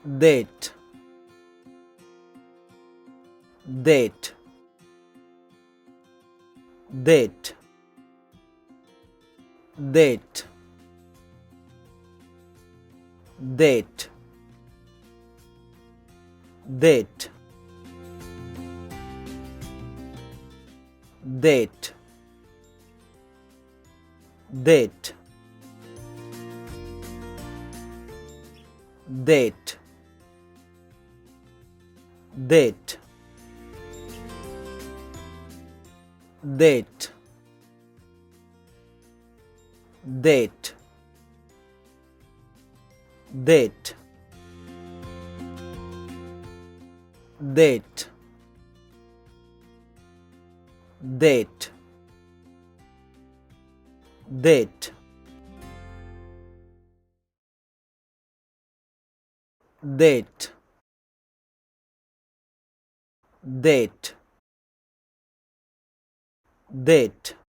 date, date, date, date, date, date, date, date, date, date, date, date, date, date, date, date, date, date, date,